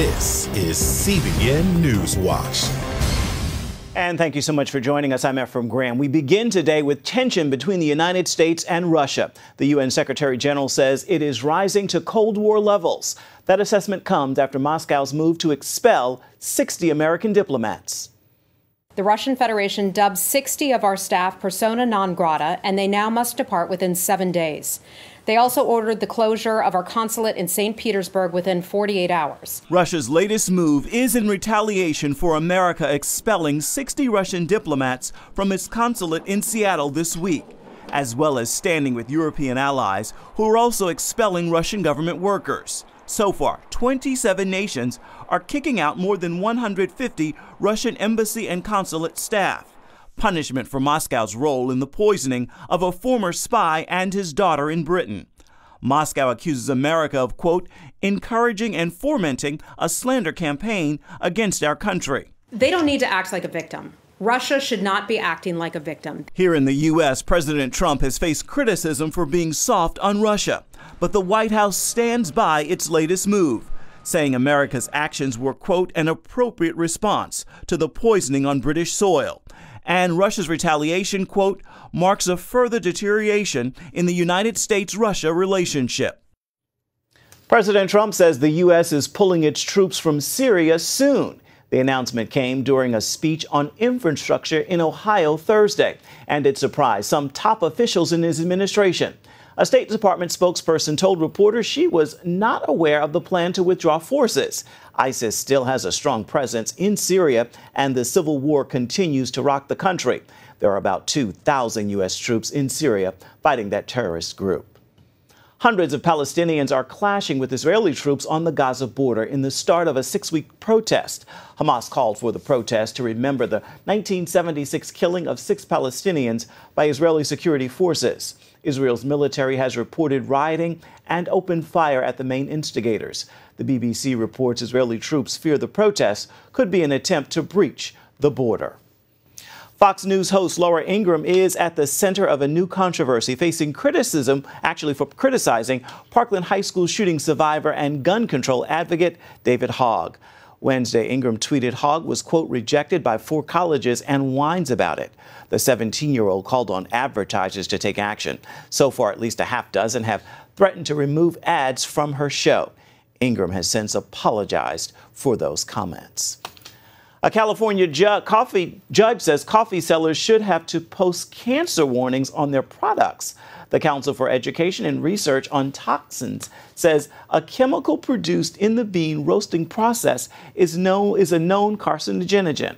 This is CBN NewsWatch. And thank you so much for joining us. I'm Ephraim Graham. We begin today with tension between the United States and Russia. The UN Secretary General says it is rising to Cold War levels. That assessment comes after Moscow's move to expel 60 American diplomats. The Russian Federation dubbed 60 of our staff persona non grata, and they now must depart within 7 days. They also ordered the closure of our consulate in St. Petersburg within 48 hours. Russia's latest move is in retaliation for America expelling 60 Russian diplomats from its consulate in Seattle this week, as well as standing with European allies who are also expelling Russian government workers. So far, 27 nations are kicking out more than 150 Russian embassy and consulate staff. Punishment for Moscow's role in the poisoning of a former spy and his daughter in Britain. Moscow accuses America of, quote, encouraging and fomenting a slander campaign against our country. They don't need to act like a victim. Russia should not be acting like a victim. Here in the U.S., President Trump has faced criticism for being soft on Russia, but the White House stands by its latest move, saying America's actions were, quote, an appropriate response to the poisoning on British soil. And Russia's retaliation, quote, marks a further deterioration in the United States-Russia relationship. President Trump says the U.S. is pulling its troops from Syria soon. The announcement came during a speech on infrastructure in Ohio Thursday, and it surprised some top officials in his administration. A State Department spokesperson told reporters she was not aware of the plan to withdraw forces. ISIS still has a strong presence in Syria, and the civil war continues to rock the country. There are about 2,000 U.S. troops in Syria fighting that terrorist group. Hundreds of Palestinians are clashing with Israeli troops on the Gaza border in the start of a 6-week protest. Hamas called for the protest to remember the 1976 killing of 6 Palestinians by Israeli security forces. Israel's military has reported rioting and opened fire at the main instigators. The BBC reports Israeli troops fear the protests could be an attempt to breach the border. Fox News host Laura Ingraham is at the center of a new controversy, facing criticism, actually for criticizing Parkland High School shooting survivor and gun control advocate David Hogg. Wednesday, Ingraham tweeted Hogg was, quote, rejected by 4 colleges and whines about it. The 17-year-old called on advertisers to take action. So far, at least a half dozen have threatened to remove ads from her show. Ingraham has since apologized for those comments. A California judge says coffee sellers should have to post cancer warnings on their products. The Council for Education and Research on Toxins says a chemical produced in the bean roasting process is a known carcinogen.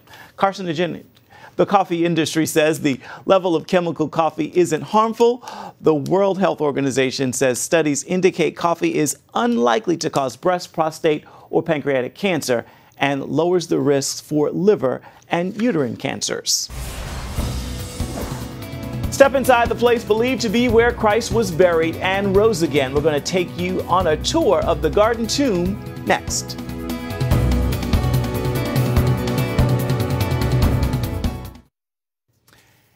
The coffee industry says the level of chemical coffee isn't harmful. The World Health Organization says studies indicate coffee is unlikely to cause breast, prostate, or pancreatic cancer, and lowers the risks for liver and uterine cancers. Step inside the place believed to be where Christ was buried and rose again. We're going to take you on a tour of the Garden Tomb next.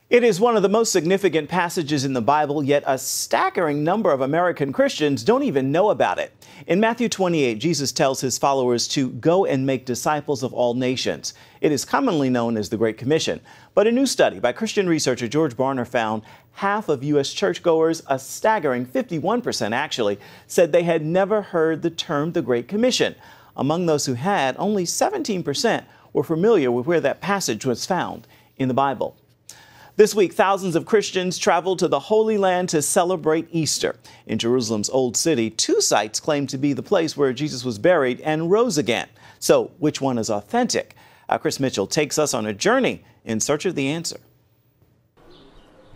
It is one of the most significant passages in the Bible, yet a staggering number of American Christians don't even know about it. In Matthew 28, Jesus tells his followers to go and make disciples of all nations. It is commonly known as the Great Commission. But a new study by Christian researcher George Barner found half of U.S. churchgoers, a staggering 51% actually, said they had never heard the term the Great Commission. Among those who had, only 17% were familiar with where that passage was found in the Bible. This week, thousands of Christians traveled to the Holy Land to celebrate Easter. In Jerusalem's Old City, 2 sites claim to be the place where Jesus was buried and rose again. So, which one is authentic? Chris Mitchell takes us on a journey in search of the answer.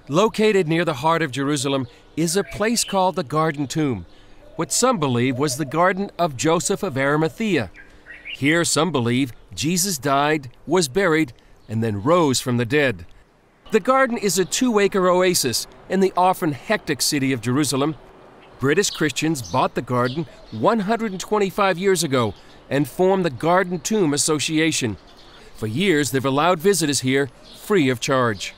Located near the heart of Jerusalem is a place called the Garden Tomb, what some believe was the garden of Joseph of Arimathea. Here, some believe Jesus died, was buried, and then rose from the dead. The garden is a 2-acre oasis in the often hectic city of Jerusalem. British Christians bought the garden 125 years ago and formed the Garden Tomb Association. For years, they've allowed visitors here free of charge.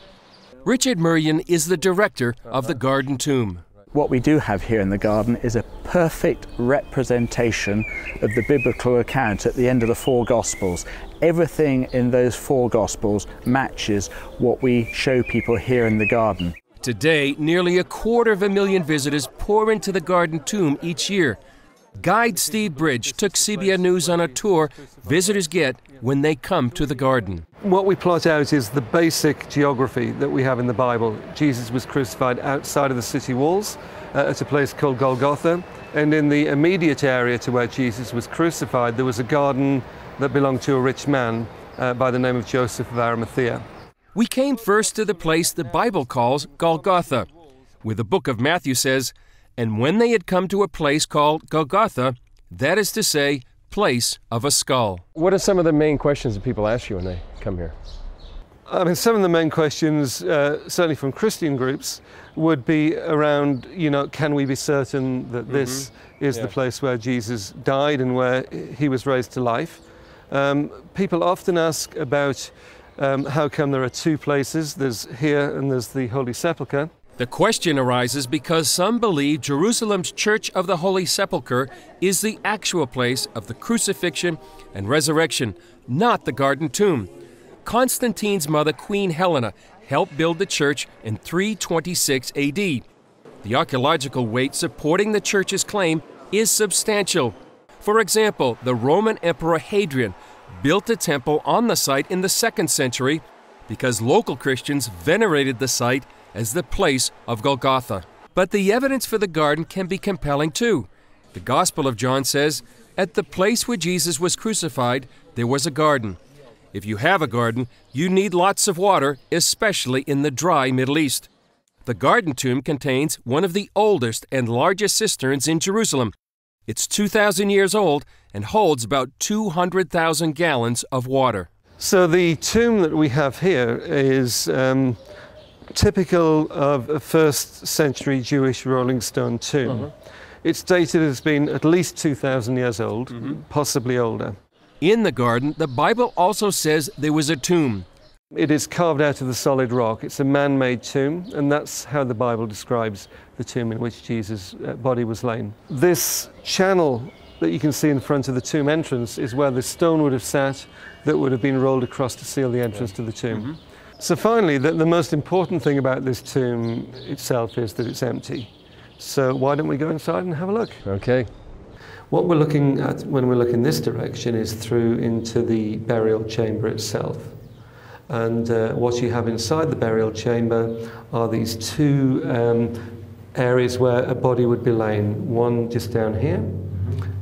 Richard Murrian is the director of the Garden Tomb. What we do have here in the garden is a perfect representation of the biblical account at the end of the 4 Gospels. Everything in those 4 Gospels matches what we show people here in the garden. Today, nearly 250,000 visitors pour into the Garden Tomb each year. Guide Steve Bridge took CBN News on a tour visitors get when they come to the garden. What we plot out is the basic geography that we have in the Bible. Jesus was crucified outside of the city walls at a place called Golgotha, and in the immediate area to where Jesus was crucified there was a garden that belonged to a rich man by the name of Joseph of Arimathea. We came first to the place the Bible calls Golgotha, where the book of Matthew says, "And when they had come to a place called Golgotha, that is to say, place of a skull." What are some of the main questions that people ask you when they come here? I mean, some of the main questions, certainly from Christian groups, would be around, can we be certain that this is the place where Jesus died and where he was raised to life? People often ask about how come there are 2 places, there's here and there's the Holy Sepulchre. The question arises because some believe Jerusalem's Church of the Holy Sepulchre is the actual place of the crucifixion and resurrection, not the Garden Tomb. Constantine's mother, Queen Helena, helped build the church in 326 AD. The archaeological weight supporting the church's claim is substantial. For example, the Roman Emperor Hadrian built a temple on the site in the 2nd century because local Christians venerated the site as the place of Golgotha. But the evidence for the garden can be compelling too. The Gospel of John says, "At the place where Jesus was crucified, there was a garden." If you have a garden, you need lots of water, especially in the dry Middle East. The Garden Tomb contains one of the oldest and largest cisterns in Jerusalem. It's 2,000 years old and holds about 200,000 gallons of water. So the tomb that we have here is typical of a 1st century Jewish rolling stone tomb. It's dated as being at least 2,000 years old, possibly older. In the garden, the Bible also says there was a tomb. It is carved out of the solid rock. It's a man-made tomb, and that's how the Bible describes the tomb in which Jesus' body was lain. This channel that you can see in front of the tomb entrance is where the stone would have sat that would have been rolled across to seal the entrance to the tomb. So finally, the most important thing about this tomb itself is that it's empty. So why don't we go inside and have a look? Okay. What we're looking at when we look in this direction is through into the burial chamber itself. And what you have inside the burial chamber are these 2 areas where a body would be lain, one just down here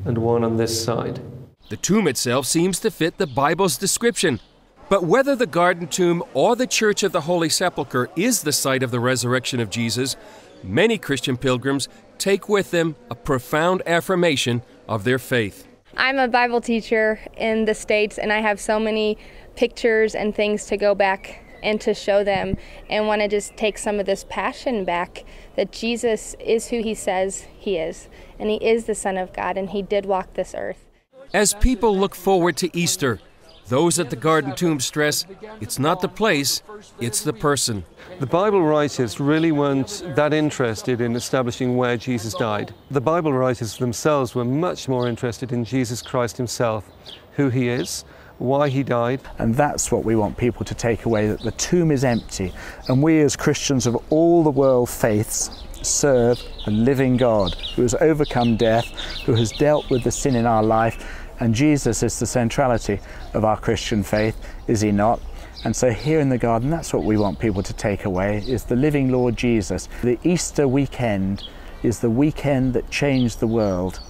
and one on this side. The tomb itself seems to fit the Bible's description. But whether the Garden Tomb or the Church of the Holy Sepulchre is the site of the resurrection of Jesus, many Christian pilgrims take with them a profound affirmation of their faith. I'm a Bible teacher in the States, and I have so many pictures and things to go back and to show them, and want to just take some of this passion back that Jesus is who he says he is, and he is the Son of God, and he did walk this earth. As people look forward to Easter, those at the Garden Tomb stress it's not the place, it's the person. The Bible writers really weren't that interested in establishing where Jesus died. The Bible writers themselves were much more interested in Jesus Christ himself, who he is, why he died. And that's what we want people to take away, that the tomb is empty. And we as Christians of all the world faiths serve a living God who has overcome death, who has dealt with the sin in our life. And Jesus is the centrality of our Christian faith, is he not? And so here in the garden, that's what we want people to take away, is the living Lord Jesus. The Easter weekend is the weekend that changed the world,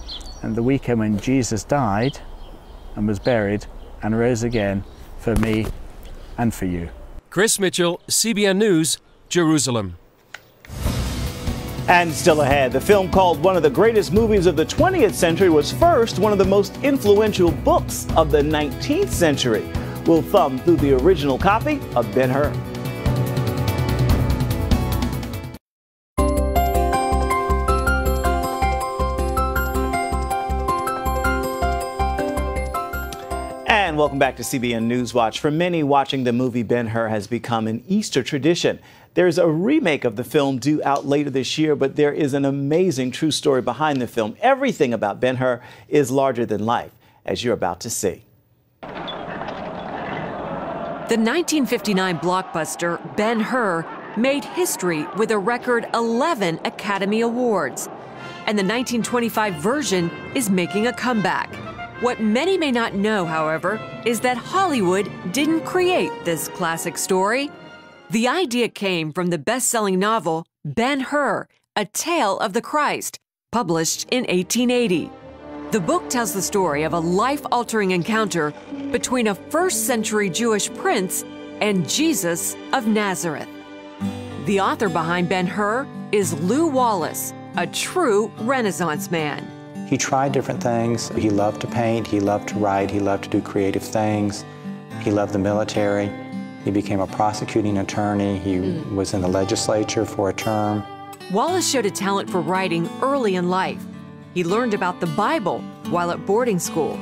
and the weekend when Jesus died and was buried and rose again for me and for you. Chris Mitchell, CBN News, Jerusalem. And still ahead, the film called one of the greatest movies of the 20th century was first one of the most influential books of the 19th century. We'll thumb through the original copy of Ben-Hur. And And welcome back to CBN NewsWatch. For many, watching the movie Ben-Hur has become an Easter tradition. There's a remake of the film due out later this year, but there is an amazing true story behind the film. Everything about Ben-Hur is larger than life, as you're about to see. The 1959 blockbuster Ben-Hur made history with a record 11 Academy Awards. And the 1925 version is making a comeback. What many may not know, however, is that Hollywood didn't create this classic story. The idea came from the best-selling novel Ben-Hur, A Tale of the Christ, published in 1880. The book tells the story of a life-altering encounter between a first-century Jewish prince and Jesus of Nazareth. The author behind Ben-Hur is Lew Wallace, a true Renaissance man. He tried different things. He loved to paint, he loved to write, he loved to do creative things. He loved the military. He became a prosecuting attorney. He was in the legislature for a term. Wallace showed a talent for writing early in life. He learned about the Bible while at boarding school.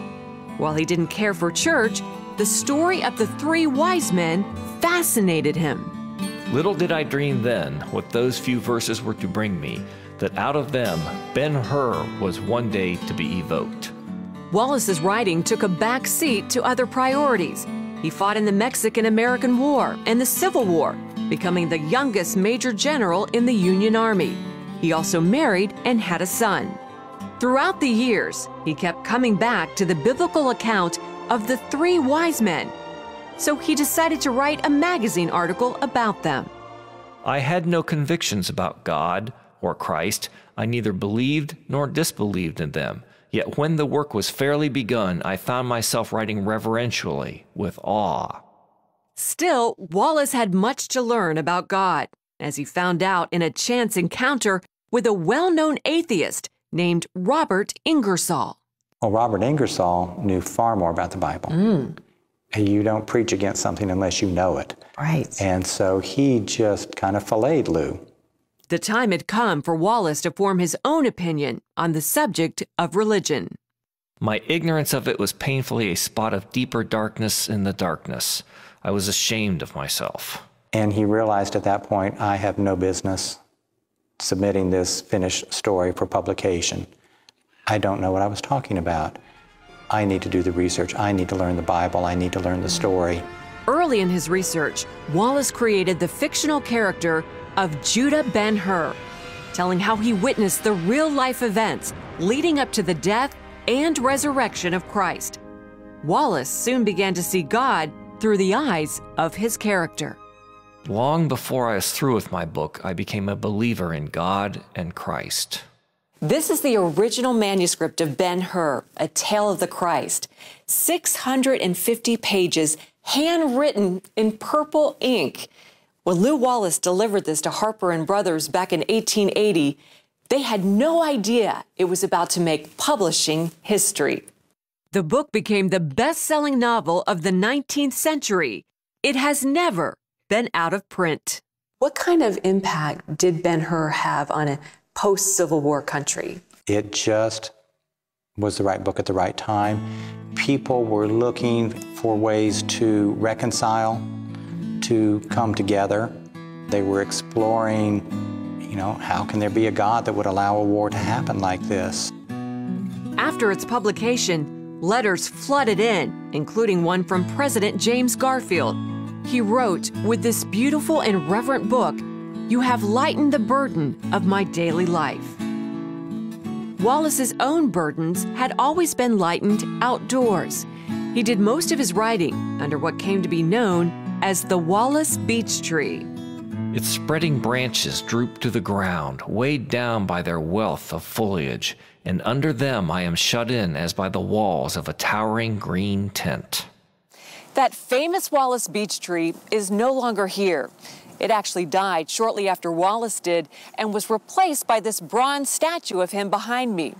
While he didn't care for church, the story of the three wise men fascinated him. Little did I dream then what those few verses were to bring me, that out of them Ben-Hur was one day to be evoked. Wallace's writing took a back seat to other priorities. He fought in the Mexican-American War and the Civil War, becoming the youngest major general in the Union Army. He also married and had a son. Throughout the years, he kept coming back to the biblical account of the three wise men. So he decided to write a magazine article about them. I had no convictions about God or Christ. I neither believed nor disbelieved in them. Yet when the work was fairly begun, I found myself writing reverentially, with awe. Still, Wallace had much to learn about God, as he found out in a chance encounter with a well-known atheist named Robert Ingersoll. Well, Robert Ingersoll knew far more about the Bible. You don't preach against something unless you know it. Right. And so he just kind of filleted Lew. The time had come for Wallace to form his own opinion on the subject of religion. My ignorance of it was painfully a spot of deeper darkness in the darkness. I was ashamed of myself. And he realized at that point, I have no business submitting this finished story for publication. I don't know what I was talking about. I need to do the research. I need to learn the Bible. I need to learn the story. Early in his research, Wallace created the fictional character of Judah Ben-Hur, telling how he witnessed the real-life events leading up to the death and resurrection of Christ. Wallace soon began to see God through the eyes of his character. Long before I was through with my book, I became a believer in God and Christ. This is the original manuscript of Ben-Hur, A Tale of the Christ. 650 pages, handwritten in purple ink. When Lew Wallace delivered this to Harper & Brothers back in 1880, they had no idea it was about to make publishing history. The book became the best-selling novel of the 19th century. It has never been out of print. What kind of impact did Ben-Hur have on a post-Civil War country? It just was the right book at the right time. People were looking for ways to reconcile, to come together. They were exploring, how can there be a God that would allow a war to happen like this? After its publication, letters flooded in, including one from President James Garfield. He wrote, "With this beautiful and reverent book, you have lightened the burden of my daily life." Wallace's own burdens had always been lightened outdoors. He did most of his writing under what came to be known as the Wallace beech tree. Its spreading branches droop to the ground, weighed down by their wealth of foliage, and under them I am shut in as by the walls of a towering green tent. That famous Wallace beech tree is no longer here. It actually died shortly after Wallace did and was replaced by this bronze statue of him behind me.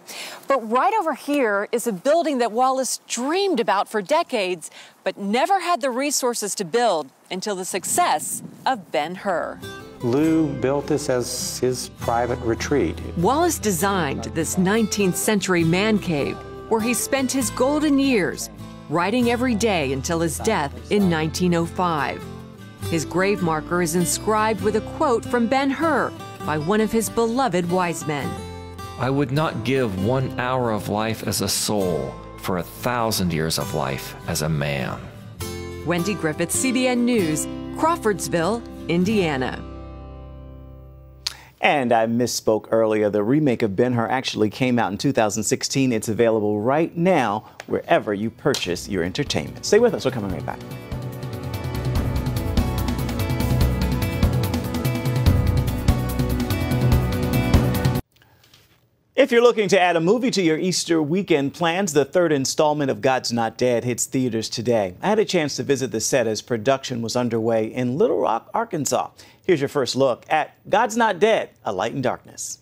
But right over here is a building that Wallace dreamed about for decades, but never had the resources to build until the success of Ben-Hur. Lew built this as his private retreat. Wallace designed this 19th century man cave where he spent his golden years. writing every day until his death in 1905. His grave marker is inscribed with a quote from Ben-Hur by one of his beloved wise men. I would not give 1 hour of life as a soul for 1,000 years of life as a man. Wendy Griffith, CBN News, Crawfordsville, Indiana. And I misspoke earlier. The remake of Ben-Hur actually came out in 2016. It's available right now wherever you purchase your entertainment. Stay with us. We're coming right back. If you're looking to add a movie to your Easter weekend plans, the third installment of God's Not Dead hits theaters today. I had a chance to visit the set as production was underway in Little Rock, Arkansas. Here's your first look at God's Not Dead, A Light in Darkness.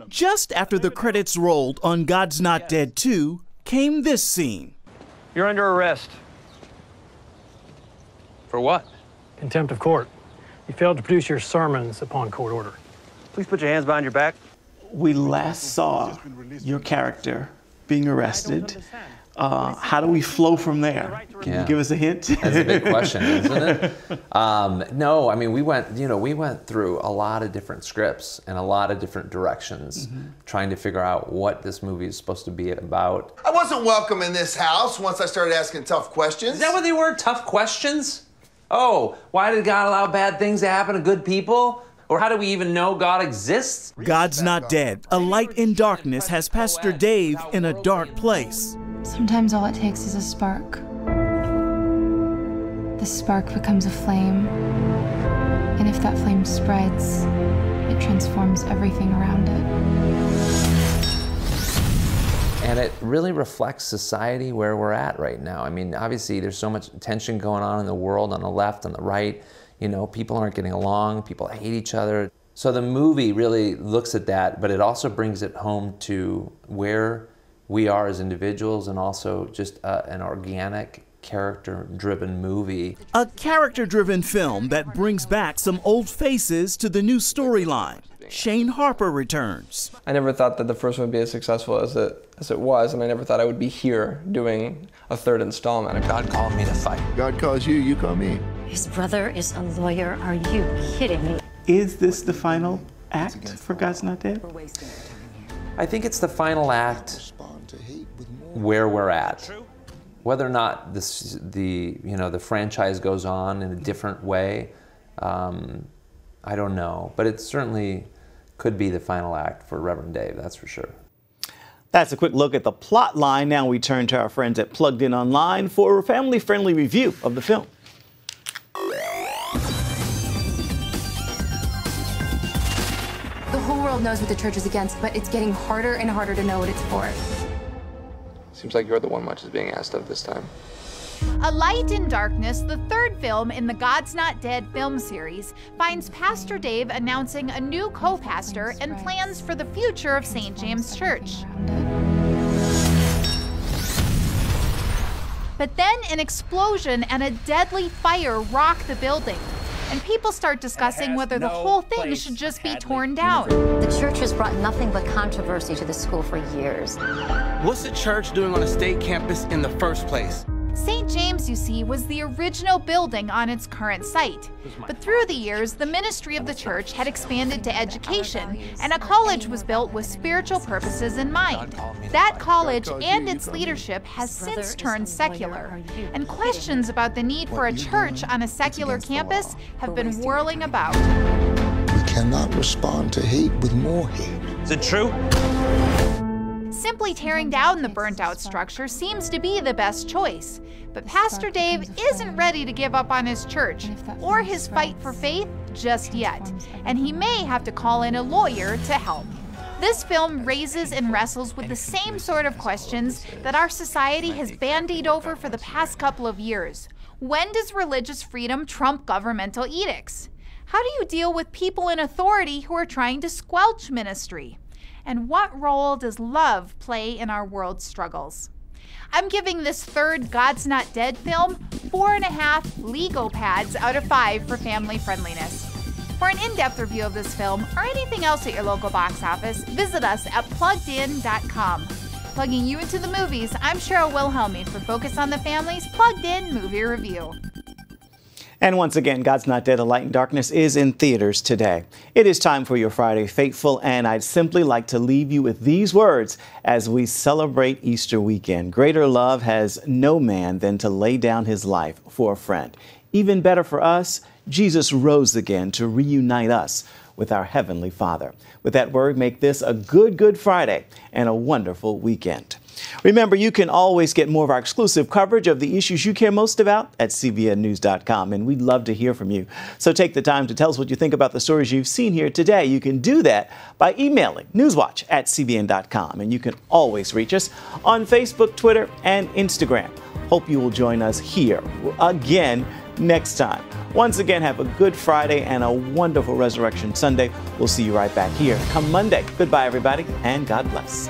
Just after the credits rolled on God's Not Dead 2 came this scene. You're under arrest. For what? Contempt of court. You failed to produce your sermons upon court order. Please put your hands behind your back. We last saw your character being arrested. How do we flow from there? Can you give us a hint? That's a big question, isn't it? No, I mean, we went through a lot of different scripts and a lot of different directions, trying to figure out what this movie is supposed to be about. I wasn't welcome in this house once I started asking tough questions. Is that what they were? Tough questions? Oh, why did God allow bad things to happen to good people? Or how do we even know God exists? God's Not Dead, A Light in Darkness has Pastor Dave in a dark place. Sometimes all it takes is a spark. The spark becomes a flame. And if that flame spreads, it transforms everything around it. And it really reflects society where we're at right now. I mean, obviously there's so much tension going on in the world, on the left, on the right. You know, people aren't getting along, people hate each other. So the movie really looks at that, but it also brings it home to where we are as individuals, and also just an organic, character-driven movie. A character-driven film that brings back some old faces to the new storyline. Shane Harper returns. I never thought that the first one would be as successful as it was, and I never thought I would be here doing a third installment. God called me to fight. God calls you, you call me. His brother is a lawyer. Are you kidding me? Is this the final act for God's Not Dead? I think it's the final act where we're at. Whether or not the franchise goes on in a different way, I don't know. But it certainly could be the final act for Reverend Dave, that's for sure. That's a quick look at the plot line. Now we turn to our friends at Plugged In Online for a family-friendly review of the film. The whole world knows what the church is against, but it's getting harder and harder to know what it's for. Seems like you're the one much is being asked of this time. A Light in Darkness, the third film in the God's Not Dead film series, finds Pastor Dave announcing a new co-pastor and plans for the future of St. James Church. But then an explosion and a deadly fire rock the building, and people start discussing whether the whole thing should just be torn down. The church has brought nothing but controversy to the school for years. What's the church doing on a state campus in the first place? St. James, you see, was the original building on its current site. But through the years, the ministry of the church had expanded to education, and a college was built with spiritual purposes in mind. That college and its leadership has since turned secular, and questions about the need for a church on a secular campus have been whirling about. We cannot respond to hate with more hate. Is it true? Simply tearing down the burnt-out structure seems to be the best choice. But Pastor Dave isn't ready to give up on his church or his fight for faith just yet, and he may have to call in a lawyer to help. This film raises and wrestles with the same sort of questions that our society has bandied over for the past couple of years. When does religious freedom trump governmental edicts? How do you deal with people in authority who are trying to squelch ministry? And what role does love play in our world's struggles? I'm giving this third God's Not Dead film 4.5 legal pads out of 5 for family friendliness. For an in-depth review of this film or anything else at your local box office, visit us at pluggedin.com. Plugging you into the movies, I'm Cheryl Wilhelmi for Focus on the Family's Plugged In Movie Review. And once again, God's Not Dead, A Light in Darkness is in theaters today. It is time for your Friday Faithful, and I'd simply like to leave you with these words as we celebrate Easter weekend. Greater love has no man than to lay down his life for a friend. Even better for us, Jesus rose again to reunite us with our Heavenly Father. With that word, make this a good Friday and a wonderful weekend. Remember, you can always get more of our exclusive coverage of the issues you care most about at cbnnews.com, and we'd love to hear from you. So take the time to tell us what you think about the stories you've seen here today. You can do that by emailing newswatch@cbn.com, and you can always reach us on Facebook, Twitter, and Instagram. Hope you will join us here again next time. Once again, have a good Friday and a wonderful Resurrection Sunday. We'll see you right back here come Monday. Goodbye, everybody, and God bless.